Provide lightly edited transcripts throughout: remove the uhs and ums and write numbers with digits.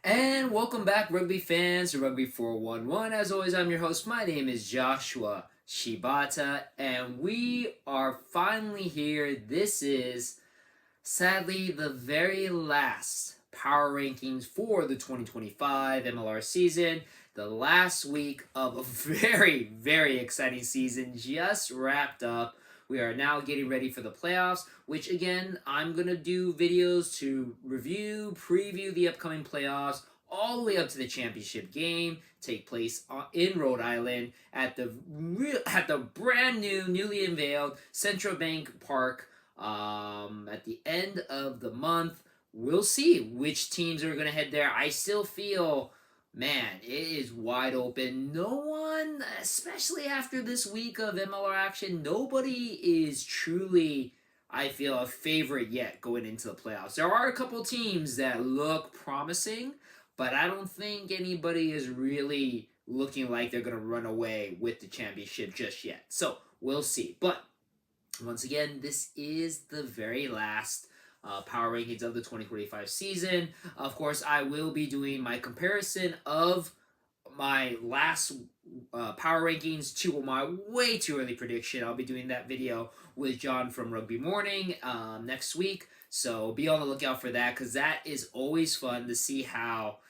And welcome back, rugby fans, to Rugby411. As always, I'm your host. My name is Joshua Shibata, and we are finally here. This is, sadly, the very last power rankings for the 2025 MLR season. The last week of a very, very exciting season just wrapped up. We are now getting ready for the playoffs, which again, I'm going to do videos to review, preview the upcoming playoffs, all the way up to the championship game, take place in Rhode Island at the brand new, newly unveiled Central Bank Park at the end of the month. We'll see which teams are going to head there. I still feel, man, it is wide open. No one, especially after this week of MLR action, nobody is truly, I feel, a favorite yet going into the playoffs. There are a couple teams that look promising, but I don't think anybody is really looking like they're going to run away with the championship just yet. So we'll see. But once again, this is the very last power rankings of the 2025 season. Of course, I will be doing my comparison of my last power rankings to my way too early prediction. I'll be doing that video with John from Rugby Morning next week. So be on the lookout for that, because that is always fun to see how,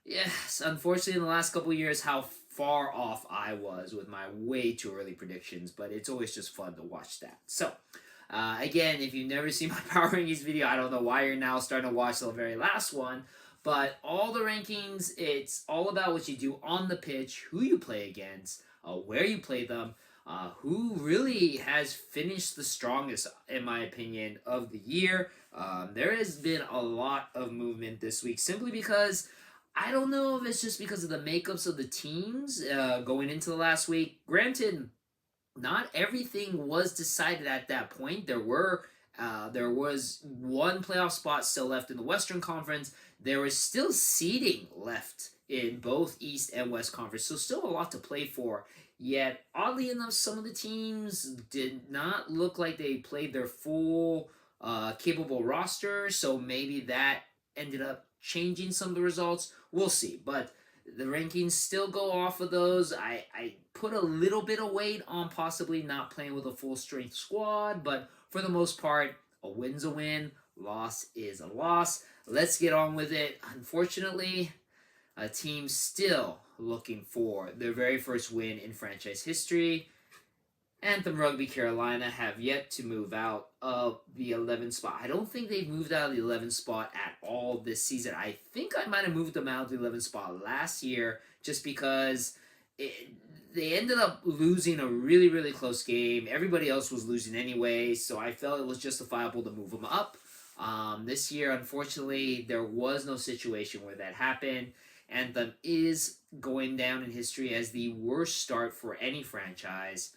yes, unfortunately in the last couple years, how far off I was with my way too early predictions, but it's always just fun to watch that. So, again, if you've never seen my Power Rankings video, I don't know why you're now starting to watch the very last one, but all the rankings, it's all about what you do on the pitch, who you play against, where you play them, who really has finished the strongest, in my opinion, of the year. There has been a lot of movement this week simply because I don't know if it's just because of the makeups of the teams going into the last week. Granted, not everything was decided at that point. There was one playoff spot still left in the Western Conference. There was still seeding left in both East and West Conference, so still a lot to play for. Yet, oddly enough, some of the teams did not look like they played their full capable roster, so maybe that ended up changing some of the results. We'll see, but the rankings still go off of those. I put a little bit of weight on possibly not playing with a full strength squad, but for the most part, a win's a win, loss is a loss. Let's get on with it. Unfortunately, a team still looking for their very first win in franchise history. Anthem Rugby Carolina have yet to move out of the 11th spot. I don't think they've moved out of the 11th spot at all this season. I think I might have moved them out of the 11th spot last year just because they ended up losing a really, really close game. Everybody else was losing anyway, so I felt it was justifiable to move them up. This year, unfortunately, there was no situation where that happened. Anthem is going down in history as the worst start for any franchise.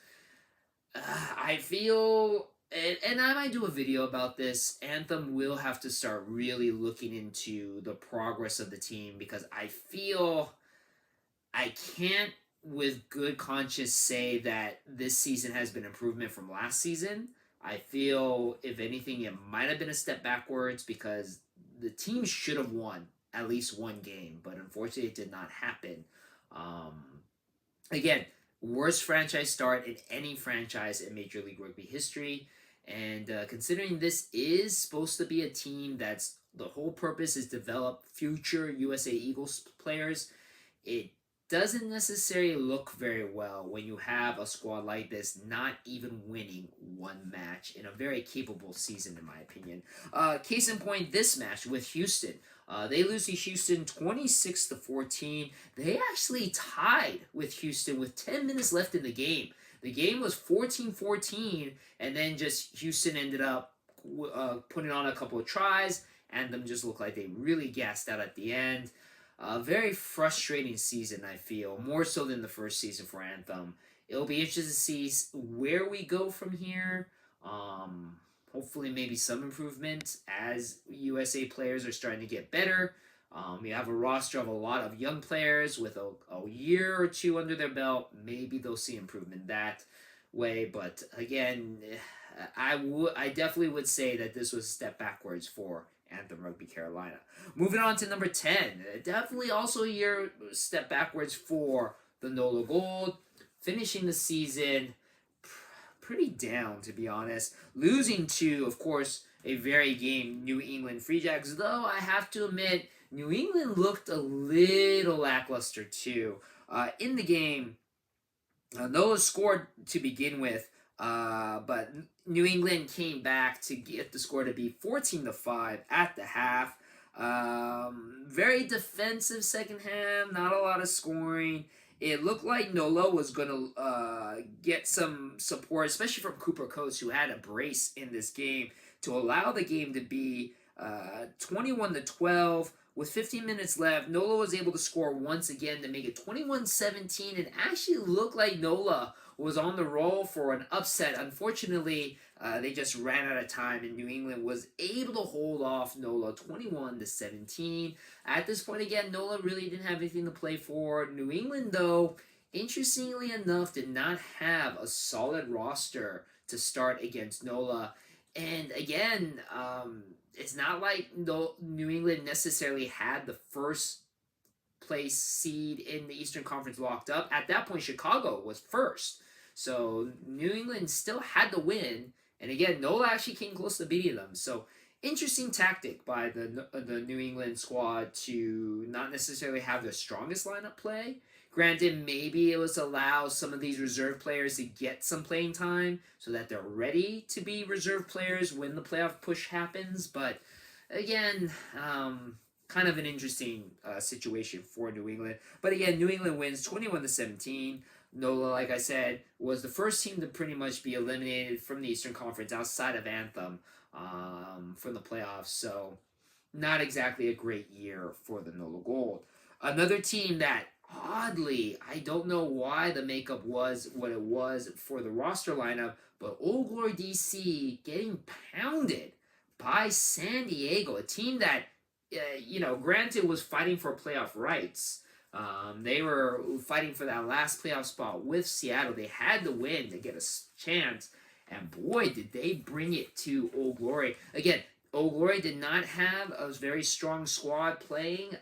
I feel, and I might do a video about this, Anthem will have to start really looking into the progress of the team, because I feel I can't with good conscience say that this season has been improvement from last season. I feel, if anything, it might have been a step backwards, because the team should have won at least one game, but unfortunately it did not happen. Again, worst franchise start in any franchise in Major League Rugby history. And considering this is supposed to be a team that's the whole purpose is develop future USA Eagles players, it doesn't necessarily look very well when you have a squad like this not even winning one match in a very capable season, in my opinion. Case in point, this match with Houston. They lose to Houston 26-14. They actually tied with Houston with 10 minutes left in the game. The game was 14-14, and then just Houston ended up putting on a couple of tries, and them just looked like they really gassed out at the end. A very frustrating season, I feel, more so than the first season for Anthem. It'll be interesting to see where we go from here. Hopefully maybe some improvement as USA players are starting to get better. We have a roster of a lot of young players with a year or two under their belt. Maybe they'll see improvement that way. But again, I definitely would say that this was a step backwards for Anthem Rugby Carolina. Moving on to number 10. Definitely also a year step backwards for the NOLA Gold. Finishing the season pretty down, to be honest. Losing to, of course, a very game New England Free Jacks, though I have to admit, New England looked a little lackluster too. In the game, NOLA scored to begin with, but New England came back to get the score to be 14-5 at the half. Very defensive second half, not a lot of scoring. It looked like NOLA was going to get some support, especially from Cooper Coates, who had a brace in this game, to allow the game to be 21-12. With 15 minutes left, NOLA was able to score once again to make it 21-17, and actually looked like NOLA was on the roll for an upset. Unfortunately, they just ran out of time, and New England was able to hold off NOLA 21-17. At this point, again, NOLA really didn't have anything to play for. New England, though, interestingly enough, did not have a solid roster to start against NOLA. And again, it's not like New England necessarily had the first place seed in the Eastern Conference locked up. At that point, Chicago was first. So New England still had to win. And again, NOLA actually came close to beating them. So interesting tactic by the New England squad to not necessarily have their strongest lineup play. Granted, maybe it was to allow some of these reserve players to get some playing time so that they're ready to be reserve players when the playoff push happens. But again, kind of an interesting situation for New England. But again, New England wins 21-17. NOLA, like I said, was the first team to pretty much be eliminated from the Eastern Conference outside of Anthem from the playoffs. So not exactly a great year for the NOLA Gold. Another team that oddly, I don't know why the makeup was what it was for the roster lineup, but Old Glory DC getting pounded by San Diego, a team that, granted was fighting for playoff rights. They were fighting for that last playoff spot with Seattle. They had to win to get a chance, and boy, did they bring it to Old Glory. Again, Old Glory did not have a very strong squad playing.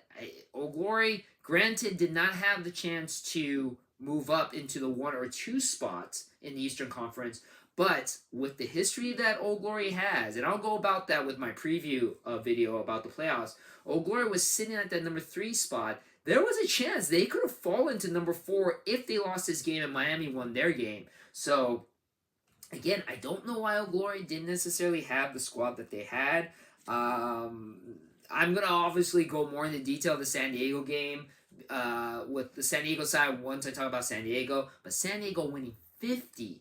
Old Glory, granted, did not have the chance to move up into the 1 or 2 spots in the Eastern Conference, but with the history that Old Glory has, and I'll go about that with my preview video about the playoffs, Old Glory was sitting at that number 3 spot. There was a chance they could have fallen to number 4 if they lost this game and Miami won their game. So again, I don't know why Old Glory didn't necessarily have the squad that they had. I'm going to obviously go more into detail of the San Diego game with the San Diego side once I talk about San Diego. But San Diego winning 50-5.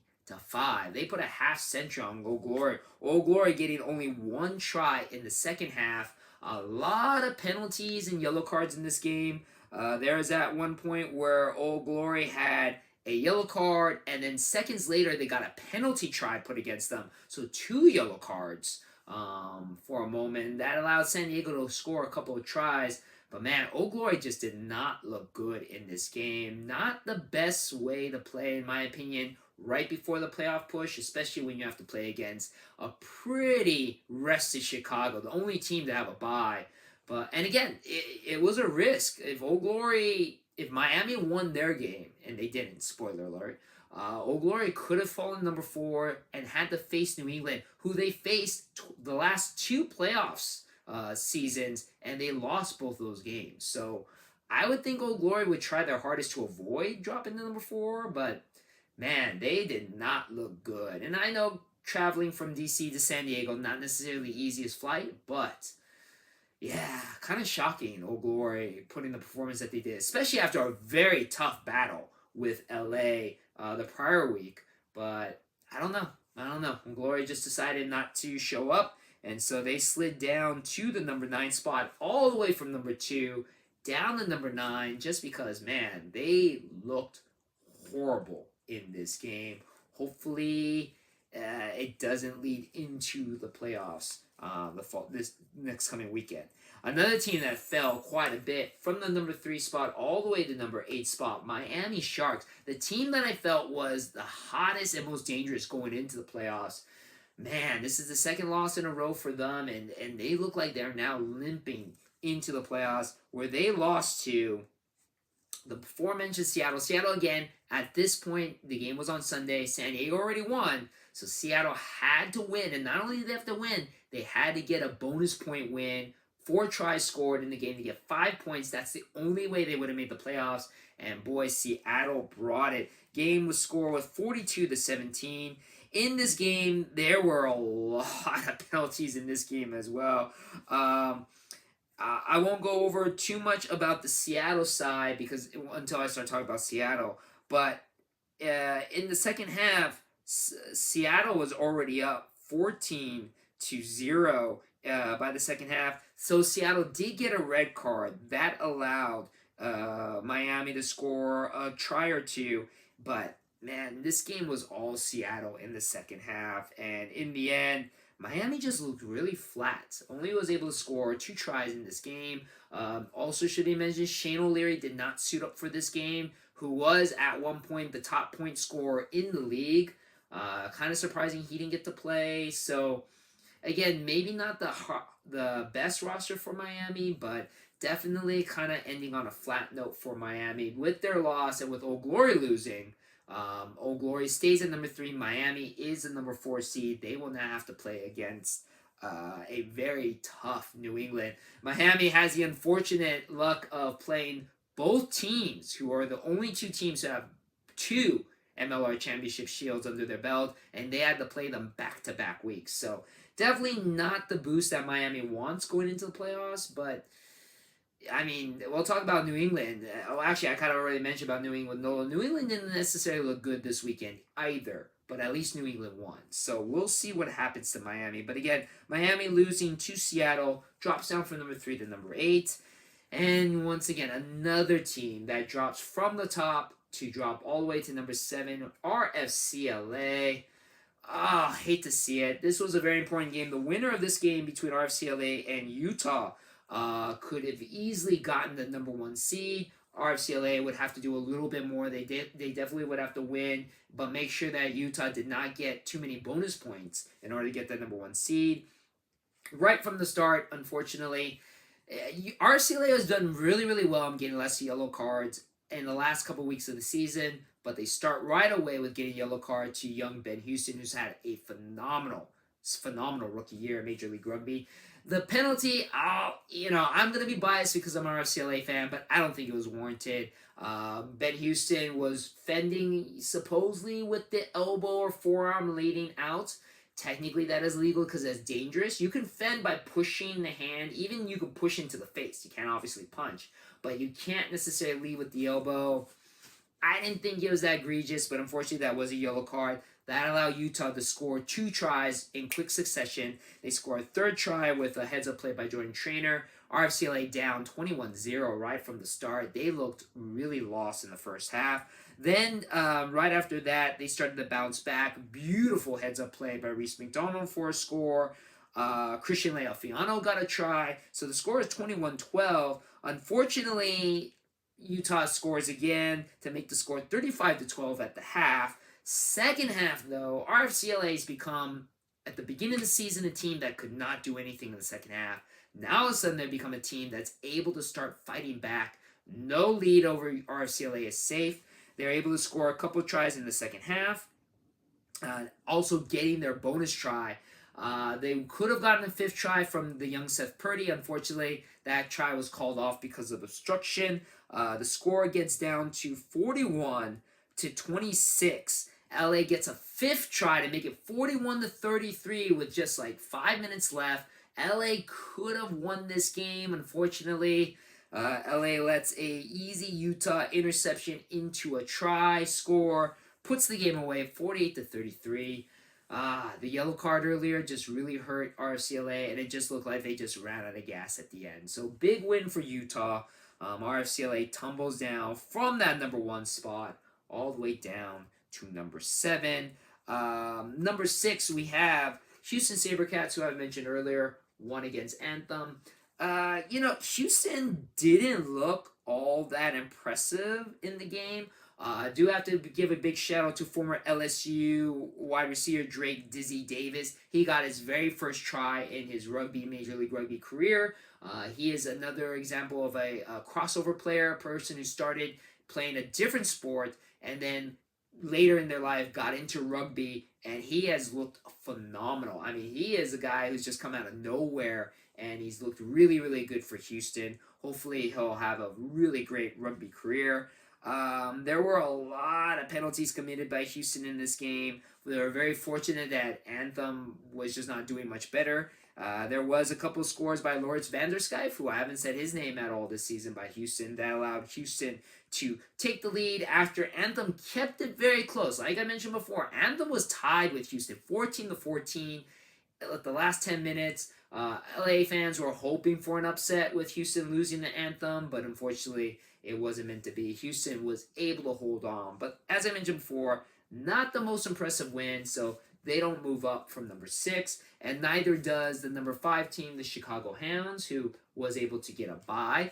They put a half century on Old Glory. Old Glory getting only 1 try in the second half. A lot of penalties and yellow cards in this game. There was at one point where Old Glory had a yellow card, and then seconds later they got a penalty try put against them. So 2 yellow cards for a moment. That allowed San Diego to score a couple of tries. But man, Old Glory just did not look good in this game. Not the best way to play, in my opinion, right before the playoff push, especially when you have to play against a pretty rested Chicago, the only team to have a bye. And again, it was a risk. If Miami won their game, and they didn't, spoiler alert, Old Glory could have fallen number 4 and had to face New England, who they faced the last 2 playoffs seasons, and they lost both of those games. So I would think Old Glory would try their hardest to avoid dropping to number 4, but man, they did not look good. And I know traveling from DC to San Diego, not necessarily the easiest flight, but yeah, kind of shocking Old Glory putting the performance that they did, especially after a very tough battle with LA the prior week. But I don't know. Old Glory just decided not to show up, and so they slid down to the number 9 spot, all the way from number 2 down to number 9, just because, man, they looked horrible in this game. Hopefully, it doesn't lead into the playoffs this next coming weekend. Another team that fell quite a bit from the number 3 spot all the way to number 8 spot, Miami Sharks, the team that I felt was the hottest and most dangerous going into the playoffs. man, this is the second loss in a row for them, and they look like they're now limping into the playoffs, where they lost to the aforementioned Seattle. Seattle, again, at this point, the game was on Sunday. San Diego already won, so Seattle had to win. And not only did they have to win, they had to get a bonus point win. 4 tries scored in the game to get 5 points. That's the only way they would have made the playoffs. And boy, Seattle brought it. Game was scored with 42-17. In this game, there were a lot of penalties in this game as well. I won't go over too much about the Seattle side because until I start talking about Seattle. But in the second half, Seattle was already up 14-0 by the second half. So Seattle did get a red card that allowed Miami to score a try or two. But man, this game was all Seattle in the second half, and in the end, Miami just looked really flat. Only was able to score 2 tries in this game. Also should be mentioned, Shane O'Leary did not suit up for this game, who was at one point the top point scorer in the league. Kind of surprising he didn't get to play. So again, maybe not the best roster for Miami, but definitely kind of ending on a flat note for Miami with their loss and with Old Glory losing. Old Glory stays at number 3. Miami is the number 4 seed. They will now have to play against a very tough New England. Miami has the unfortunate luck of playing both teams, who are the only 2 teams who have 2 MLR championship shields under their belt, and they had to play them back-to-back weeks. So definitely not the boost that Miami wants going into the playoffs, but I mean, we'll talk about New England. Actually, I kind of already mentioned about New England. No, New England didn't necessarily look good this weekend either, but at least New England won. So we'll see what happens to Miami. But again, Miami losing to Seattle drops down from number 3 to number 8. And once again, another team that drops from the top to drop all the way to number 7, RFCLA. Hate to see it. This was a very important game. The winner of this game between RFCLA and Utah could have easily gotten the number 1 seed. RFCLA would have to do a little bit more. They definitely would have to win, but make sure that Utah did not get too many bonus points in order to get the number 1 seed. Right from the start, unfortunately, RFCLA has done really, really well in getting less yellow cards in the last couple weeks of the season, but they start right away with getting yellow card to young Ben Houston, who's had a phenomenal rookie year in Major League Rugby. The penalty, I'm going to be biased because I'm an RFCLA fan, but I don't think it was warranted. Ben Houston was fending supposedly with the elbow or forearm leading out. Technically, that is legal because that's dangerous. You can fend by pushing the hand. Even you can push into the face. You can't obviously punch, but you can't necessarily lead with the elbow. I didn't think it was that egregious, but unfortunately, that was a yellow card. That allowed Utah to score 2 tries in quick succession. They score a 3rd try with a heads-up play by Jordan Trainer. RFCLA down 21-0 right from the start. They looked really lost in the first half. Then, right after that, they started to bounce back. Beautiful heads-up play by Reese McDonald for a score. Christian Lealfiano got a try. So the score is 21-12. Unfortunately, Utah scores again to make the score 35-12 at the half. Second half, though, RFCLA has become, at the beginning of the season, a team that could not do anything in the second half. Now, all of a sudden, they've become a team that's able to start fighting back. No lead over RFCLA is safe. They're able to score a couple of tries in the second half. Also getting their bonus try. They could have gotten a 5th try from the young Seth Purdy. Unfortunately, that try was called off because of obstruction. The score gets down to 41-26. LA gets a 5th try to make it 41-33 with just like 5 minutes left. LA could have won this game. Unfortunately, LA lets a easy Utah interception into a try score, puts the game away 48-33. The yellow card earlier just really hurt RFCLA, and it just looked like they just ran out of gas at the end. So big win for Utah. RFCLA tumbles down from that number 1 spot all the way down to number 7. Number 6, we have Houston SaberCats, who I mentioned earlier, won against Anthem. Houston didn't look all that impressive in the game. I do have to give a big shout out to former LSU wide receiver Drake Dizzy Davis. He got his very first try in his Major League Rugby career. He is another example of a crossover player, a person who started playing a different sport and then later in their life got into rugby, and he has looked phenomenal. I mean, he is a guy who's just come out of nowhere, and he's looked really, really good for Houston. Hopefully, he'll have a really great rugby career. There were a lot of penalties committed by Houston in this game. They were very fortunate that Anthem was just not doing much better. There was a couple scores by Lawrence Vanderschuyf, who I haven't said his name at all this season, by Houston, that allowed Houston to take the lead after Anthem kept it very close. Like I mentioned before, Anthem was tied with Houston 14-14 at the last 10 minutes. LA fans were hoping for an upset with Houston losing the Anthem, but unfortunately it wasn't meant to be. Houston was able to hold on, but as I mentioned before, not the most impressive win, so they don't move up from number 6, and neither does the number 5 team, the Chicago Hounds, who was able to get a bye.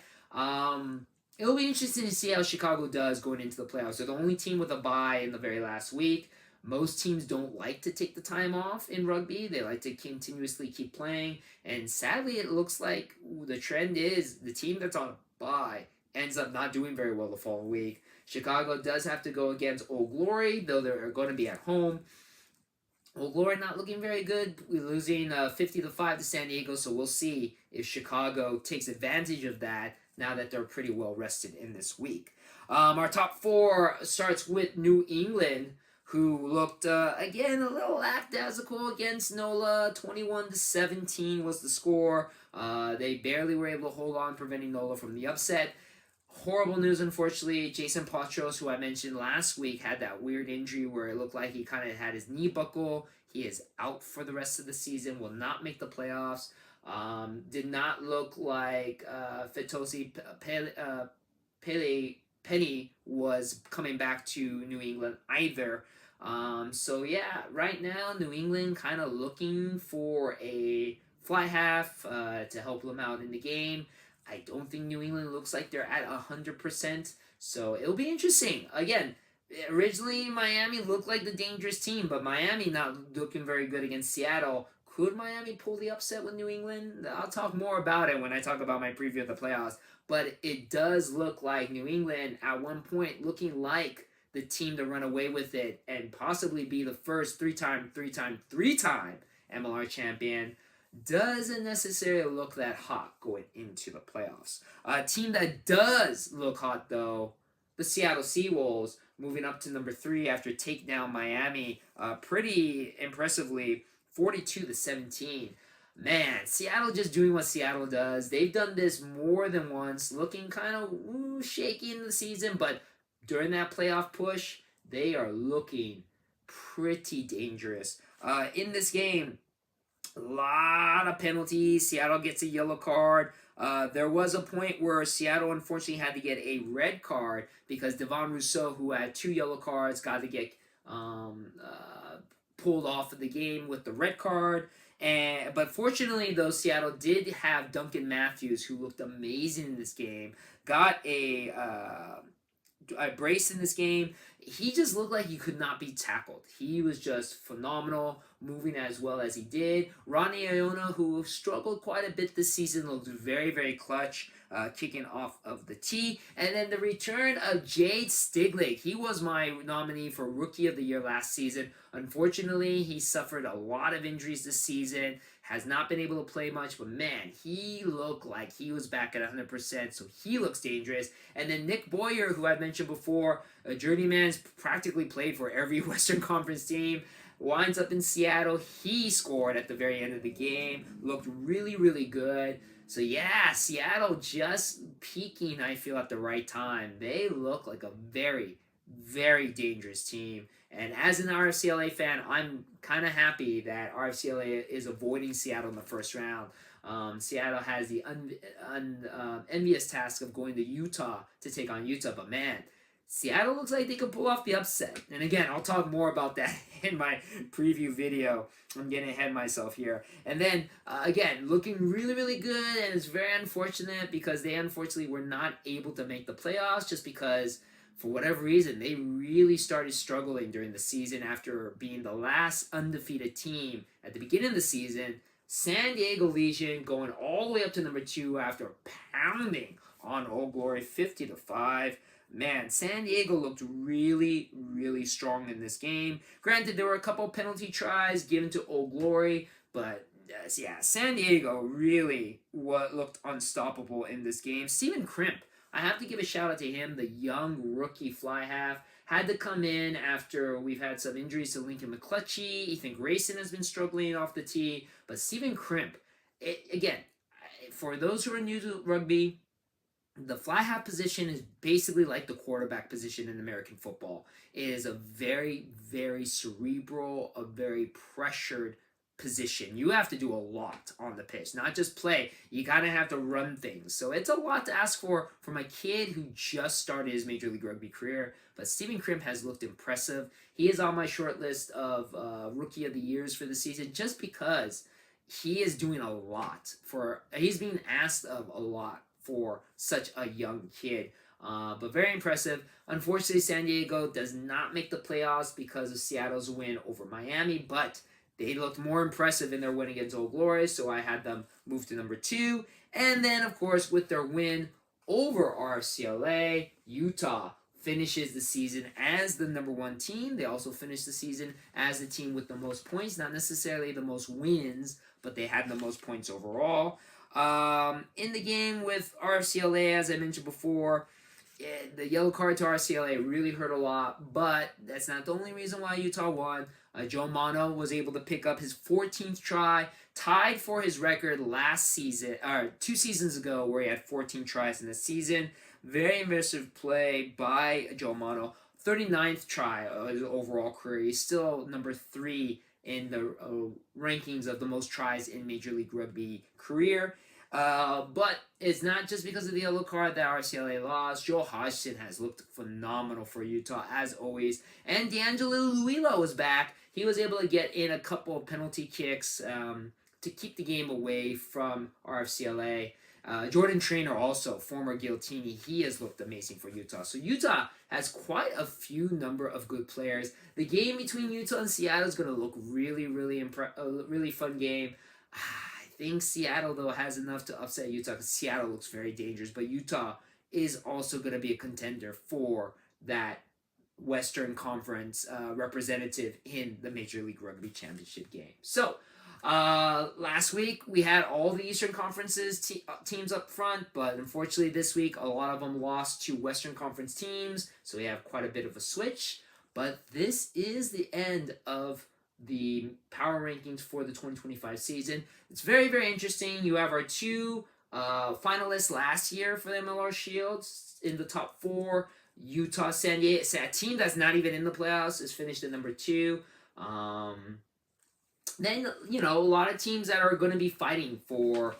It'll be interesting to see how Chicago does going into the playoffs. They're the only team with a bye in the very last week. Most teams don't like to take the time off in rugby. They like to continuously keep playing, and sadly it looks like the trend is the team that's on a bye ends up not doing very well the following week. Chicago does have to go against Old Glory, though they're going to be at home. Old Glory not looking very good. We're losing 50-5 to San Diego, so we'll see if Chicago takes advantage of that now that they're pretty well rested in this week. Our top 4 starts with New England, who looked, again, a little lackadaisical against NOLA. 21-17 was the score. They barely were able to hold on, preventing NOLA from the upset. Horrible news, unfortunately. Jason Patros, who I mentioned last week, had that weird injury where it looked like he kind of had his knee buckle. He is out for the rest of the season, will not make the playoffs. Did not look like Fitosi Penny was coming back to New England either. So yeah, right now New England kind of looking for a fly half to help them out in the game. I don't think New England looks like they're at 100%, so it'll be interesting. Again, originally Miami looked like the dangerous team, but Miami not looking very good against Seattle. Could Miami pull the upset with New England? I'll talk more about it when I talk about my preview of the playoffs, but it does look like New England at one point looking like the team to run away with it and possibly be the first three-time MLR champion. Doesn't necessarily look that hot going into the playoffs. A team that does look hot, though, the Seattle Seawolves, moving up to number 3 after taking down Miami pretty impressively, 42-17. Man, Seattle just doing what Seattle does. They've done this more than once, looking kind of shaky in the season, but during that playoff push, they are looking pretty dangerous. In this game, a lot of penalties. Seattle gets a yellow card. There was a point where Seattle unfortunately had to get a red card because Devon Rousseau, who had 2 yellow cards, got to get pulled off of the game with the red card. But fortunately, though, Seattle did have Duncan Matthews, who looked amazing in this game. Got a brace in this game. He just looked like he could not be tackled. He was just phenomenal, moving as well as he did. Ronnie Iona, who struggled quite a bit this season, looked very, very clutch, kicking off of the tee. And then the return of Jade Stiglich. He was my nominee for Rookie of the Year last season. Unfortunately, he suffered a lot of injuries this season, has not been able to play much, but man, he looked like he was back at 100%, so he looks dangerous. And then Nick Boyer, who I mentioned before, a journeyman's practically played for every Western Conference team, winds up in Seattle. He scored at the very end of the game, looked really, really good. So yeah, Seattle just peaking, I feel, at the right time. They look like a very, very dangerous team. And as an RFCLA fan, I'm kind of happy that RFCLA is avoiding Seattle in the first round. Seattle has the envious task of going to Utah to take on Utah. But man, Seattle looks like they could pull off the upset. And again, I'll talk more about that in my preview video. I'm getting ahead of myself here. And then, again, looking really, really good. And it's very unfortunate because they unfortunately were not able to make the playoffs just because for whatever reason, they really started struggling during the season after being the last undefeated team at the beginning of the season. San Diego Legion going all the way up to number 2 after pounding on Old Glory 50-5. Man, San Diego looked really, really strong in this game. Granted, there were a couple penalty tries given to Old Glory, but yeah, San Diego really looked unstoppable in this game. Stephen Crimp, I have to give a shout out to him, the young rookie fly half. Had to come in after we've had some injuries to Lincoln McClutchy. Ethan Grayson has been struggling off the tee. But Stephen Crimp, again, for those who are new to rugby, the fly half position is basically like the quarterback position in American football. It is a very, very cerebral, a very pressured position. You have to do a lot on the pitch, not just play. You gotta have to run things. So it's a lot to ask for from a kid who just started his Major League Rugby career. But Stephen Crimp has looked impressive. He is on my short list of Rookie of the Years for the season just because he is doing a lot. He's being asked of a lot for such a young kid. But very impressive. Unfortunately, San Diego does not make the playoffs because of Seattle's win over Miami, but they looked more impressive in their win against Old Glory, so I had them move to number 2. And then, of course, with their win over RFCLA, Utah finishes the season as the number 1 team. They also finished the season as the team with the most points, not necessarily the most wins, but they had the most points overall. In the game with RFCLA, as I mentioned before, the yellow card to RCLA really hurt a lot, but that's not the only reason why Utah won. Joe Mono was able to pick up his 14th try, tied for his record last season, 2 seasons ago, where he had 14 tries in the season. Very impressive play by Joe Mono. 39th try of his overall career. He's still number 3 in the rankings of the most tries in Major League Rugby career. But it's not just because of the yellow card that RCLA lost. Joe Hodgson has looked phenomenal for Utah, as always. And D'Angelo Luilo is back. He was able to get in a couple of penalty kicks to keep the game away from RFCLA. Jordan Traynor also, former Guiltini, he has looked amazing for Utah. So Utah has quite a few number of good players. The game between Utah and Seattle is going to look really, really really fun game. I think Seattle, though, has enough to upset Utah because Seattle looks very dangerous. But Utah is also going to be a contender for that Western Conference representative in the Major League Rugby Championship game. So, last week we had all the Eastern Conferences teams up front, but unfortunately this week a lot of them lost to Western Conference teams, so we have quite a bit of a switch. But this is the end of the power rankings for the 2025 season. It's very, very interesting. You have our 2 finalists last year for the MLR Shields in the top 4. Utah, San Diego, a team that's not even in the playoffs, is finished at number 2. Then, a lot of teams that are going to be fighting for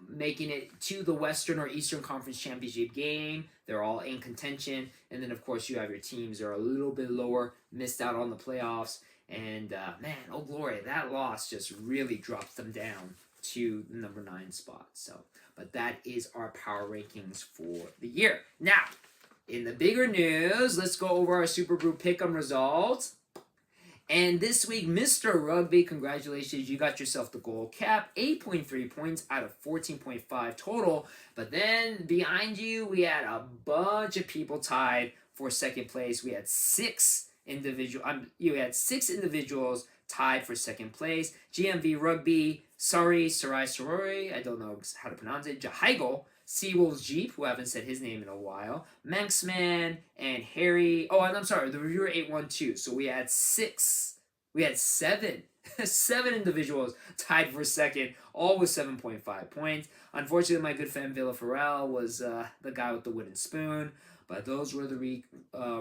making it to the Western or Eastern Conference Championship game. They're all in contention. And then, of course, you have your teams that are a little bit lower, missed out on the playoffs. And, man, oh glory, that loss just really drops them down to the number 9 spot. But that is our power rankings for the year. Now, in the bigger news, let's go over our SuperBru Pickem results. And this week, Mr. Rugby, congratulations, you got yourself the gold cap, 8.3 points out of 14.5 total. But then behind you, we had a bunch of people tied for second place. We had 6 individuals tied for second place. GMV Rugby, Sarai Sorori, I don't know how to pronounce it, Jahaigo, Seawolves Jeep, who I haven't said his name in a while, Manxman, and Harry, and I'm sorry, the reviewer 812. So we had 7 individuals tied for second, all with 7.5 points. Unfortunately, my good friend Villa Farrell was the guy with the wooden spoon. But those were the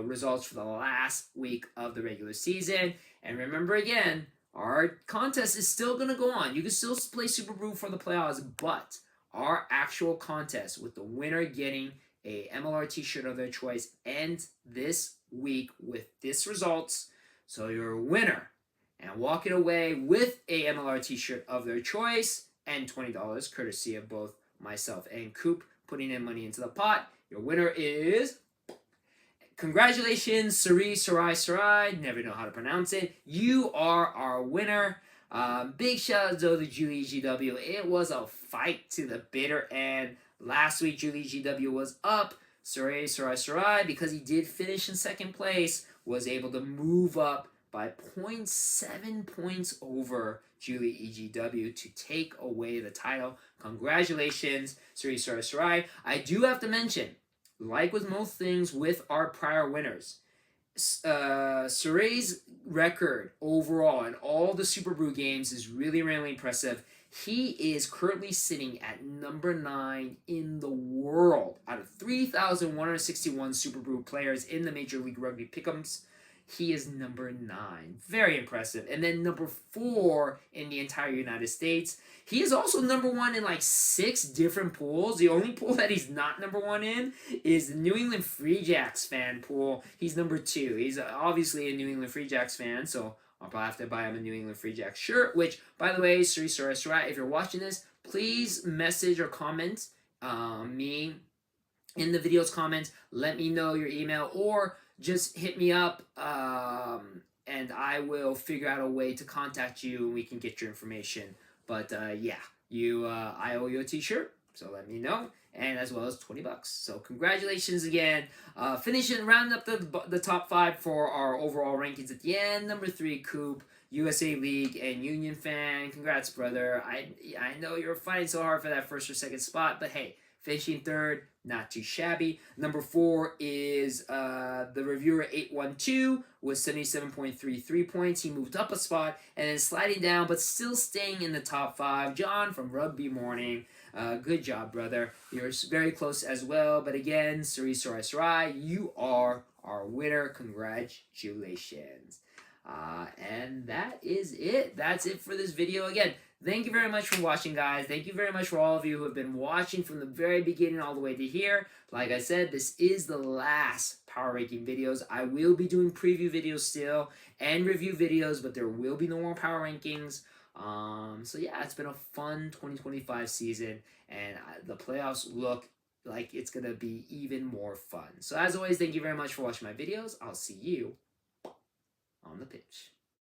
results for the last week of the regular season. And remember again, our contest is still going to go on. You can still play SuperBru for the playoffs, but our actual contest with the winner getting a MLR t-shirt of their choice ends this week with this results. So you're a winner and walking away with a MLR t-shirt of their choice and $20 courtesy of both myself and Coop putting in money into the pot. Your winner is congratulations, Sarai, never know how to pronounce it. You are our winner. Big shout out to Julie GW. It was a fight to the bitter end. Last week, Julie GW was up. Sarai, because he did finish in second place, was able to move up by 0.7 points over Julie EGW to take away the title. Congratulations, Sarai. I do have to mention, like with most things with our prior winners, Surrey's record overall in all the SuperBru games is really, really impressive. He is currently sitting at number 9 in the world out of 3,161 SuperBru players in the Major League Rugby Pickems. He is number 9. Very impressive. And then number 4 in the entire United States. He is also number 1 in like 6 different pools. The only pool that he's not number 1 in is the New England Free Jacks fan pool. He's number 2. He's obviously a New England Free Jacks fan, so I'll probably have to buy him a New England Free Jacks shirt, which, by the way, Sarai, if you're watching this, please message or comment me in the video's comments. Let me know your email, or just hit me up, and I will figure out a way to contact you and we can get your information. But yeah, I owe you a t-shirt, so let me know, and as well as $20. So congratulations again. Rounding up the top 5 for our overall rankings at the end. Number 3, Coop, USA League, and Union Fan. Congrats, brother. I know you're fighting so hard for that first or second spot, but hey, finishing 3rd, not too shabby. Number 4 is the reviewer 812 with 77.33 points. He moved up a spot and then sliding down, but still staying in the top 5. John from Rugby Morning. Good job, brother. You're very close as well. But again, Sarai, you are our winner. Congratulations. And that is it. That's it for this video. Again, thank you very much for watching, guys. Thank you very much for all of you who have been watching from the very beginning all the way to here. Like I said, this is the last power ranking videos. I will be doing preview videos still and review videos, but there will be no more power rankings. So yeah, it's been a fun 2025 season, and the playoffs look like it's going to be even more fun. So as always, thank you very much for watching my videos. I'll see you on the pitch.